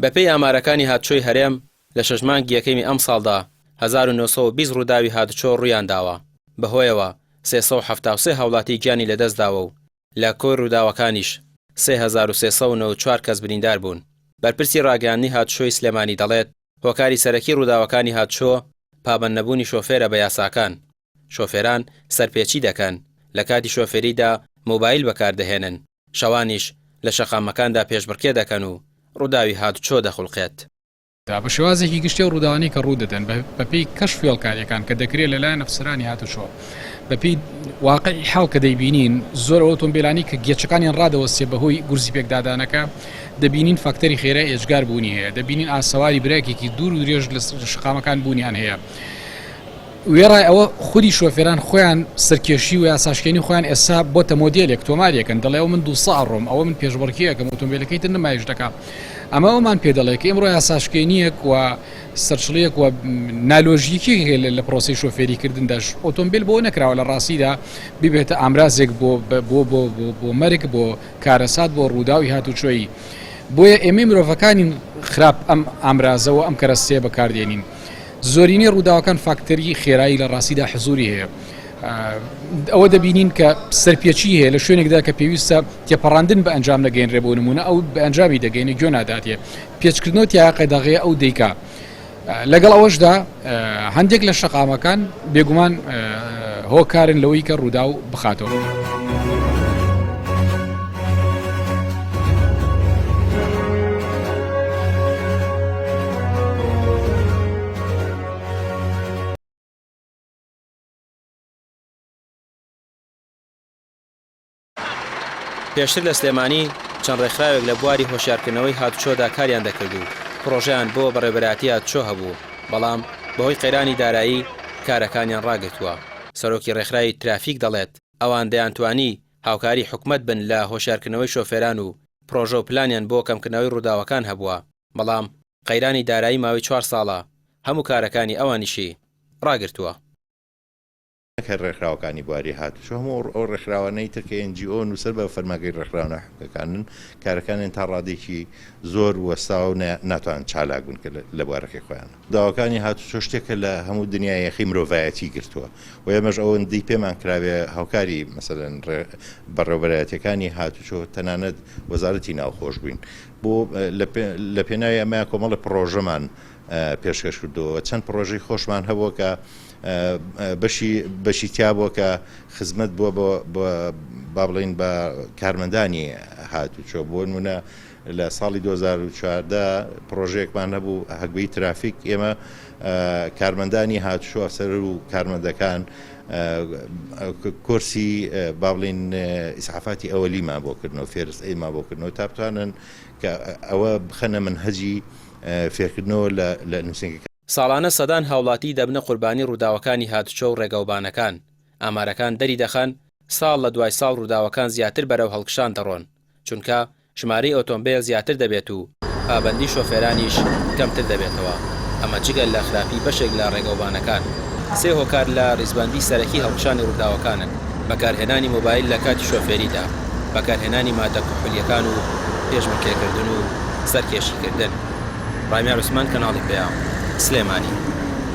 بەپێی ئامارەکانی هاتوچۆی هەرێم لە 6 مانگی یەکەمی ئەم ساڵدا 1920 ڕووداوی هاتوچۆ ڕوویان داوە، بەهۆیەوە 373 هاوڵاتی گیانی لەدەستداوە و لە کۆی ڕووداوەکانیش 3394 کەس بریندار بوون. بەرپرسی ڕاگەیاندنی هاتوچۆی سلێمانی دەڵێت هۆکاری سەرەکی ڕووداوەکانی هاتوچۆ پابەند نەبوونی شۆفێرە بە یاساکان. شۆفێران سەرپێچی دەکەن، لە کاتی شۆفێریدا مۆبایل بەکاردەهێنن، شەوانیش لە شەقامەکاندا پێشبڕکێ دەکەن و ڕووداوی هاتوچۆ دەخولقێت. بە شێوازێکی گشتی و ڕووداوانی کە ڕوودەدەن بەپێی کەشف فێڵکاریەکان کە دەکرێت لەلایەن ئەفسەرانی هاتوچۆ، بەپێی واقعی حاڵ کە دەیبینین زۆر ئۆتۆمبیلانی کە گێچەکانیان ڕادەوەستێ بەهۆی گورزی پێکدادانەکە دەبینین فاکتەری خێرا ئێجگار بوونی هەیە، دەبینین ئاسەواری برایەکێکی دوور و درێژ لە شقامەکان بوونیان هەیە. وێڕای ئەوە خودی شۆفێران خۆیان سەرکێشی و یاساشکێنی خۆیان ئێستا بۆتە مۆدێلێک تۆمارێکن، دەڵێ ئەو من 200 ڕۆم، ئەوە من پێشبڕکێیەکەم ئۆتۆمبیلەکەی تر نمایش دەکات. ئەمە ئەومان پێ دەڵێ کە ئەمڕۆ یاساشکێنیەک و سەرچڵەیەک و نالۆژیکی هەیە لە پرۆسی شۆفێریکردنداش. ئۆتۆمبیل بۆ نەکراوە لە ڕاستیدا ببێتە ئامرازێک بۆ مەرگ، بۆ کارەسات، بۆ ڕووداوی هاتوچۆیی. بۆیە ئێمە مرۆڤەکانی خراپ ئەم ئامرازەوە ئەم کەرەستەیە بەکاردێنین. زۆرینەی ڕووداوەکان فاکتەری خێرایی لە ڕاستیدا حزوری هەیە. ئەوە دەبینین کە سەرپێچی هەیە لە شوێنێکدا کە پێویستە تێپەڕاندن بە ئەنجام نەگەێنرێ بۆ نمونە ئەو بە ئەنجامی دەگەینی گوێ ناداتێ، پێچکردنەوە تیاقی دەغەیە ئەو دەیکا. لەگەڵ ئەوەشدا هەندێک لە شەقامەکان بێگومان هۆکارن لەوەی کە ڕووداو بخاتەوە. پێشتر لە سلێمانی چەند ڕێکخراوێک لە بواری هۆشیارکردنەوەی هاتوچۆدا کاریان دەکرد و پرۆژەیان بۆ بەڕێوەبەراتی هاتوچۆ هەبوو، بەڵام بەهۆی قەیرانی دارایی کارەکانیان ڕاگرتووە. سەرۆکی ڕێکخراوی ترافیک دەڵێت ئەوان دەیانتوانی هاوکاری حکومەت بن لە هۆشیارکردنەوەی شۆفێران و پرۆژە و پلانیان بۆ کەمکردنەوەی ڕووداوەکان هەبووە، بەڵام قەیرانی دارایی ماوەی 4 ساڵە هەموو کارەکانی ئەوانیشی ڕاگرتووە. کە ڕێکخراوەکانی بواری هاتوچۆ هەموو ئەو ڕێکخراوانەی ترکە NGO نووسەر بە فەرماگەی ڕێکخراوە حکومەتەکانن کارەکانیان تا ڕادێکی زۆر وەستا و ناتوان چالاکبوون کە لە بوارەکەی خۆیان. داواکانی هاتوچۆ شتێکە لە هەموو دنیای یەخی مرۆڤایەتی گرتووە و ئێمەش ئەوەندەی پێمان کراوێ هاوکاری مەسەلەن بەڕێوەبەرایەتەکانی هاتوچۆ تەنانەت وەزارەتی ناوخۆش بووین بۆ لە پێناوی ئەمە کۆمەڵی پرۆژەمان پێشکەش کردەوە. چەند پرۆژەی خۆشمان هەبووە کە بەشی تیا بووە کە خزمەت بووە با بڵین بە کارمەندانی هاتوچۆ. بۆ نمونە لە ساڵی 2014 پرۆژەیەکمان هەبوو هەگبەی ترافیک، ئێمە کارمەندانی هاتوچۆ ئەفسەر و کارمەندەکان کورسی با بڵین ئیسعافاتی ئەوەلیمان بۆکردنەوە، فێرستەیمان بۆکردنەوە تا بتوانن کە ئەوە بخەنە منهەجی فێرکردنەوە لە نووسینگەکان. ساڵانە سەدان هاوڵاتی دەبنە قوربانی ڕووداوەکانی هاتوچۆ و ڕێگەوبانەکان. ئامارەکان دەری دەخەن ساڵ لە دوای ساڵ ڕووداوەکان زیاتر بەرەو هەڵکشان دەڕۆن، چونکە ژمارەی ئۆتۆمبیل زیاتر دەبێت و پابەندی شۆفێرانیش کەمتر دەبێتەوە. ئەمە جگەل لە خراپی بەشێک لە ڕێگەوبانەکان. 3 هۆکار لە ڕیزبەندی سەرەکی هەڵکشانی ڕووداوەکانن: بەکارهێنانی مۆبایل لە کاتی شۆفێریدا، بەکارهێنانی مادە کوحولیەکان و پێشبڕکێکردن و سەرکێشیکردن. ڕامیار عوسمان، کەناڵی پێیاو، سلێمانی.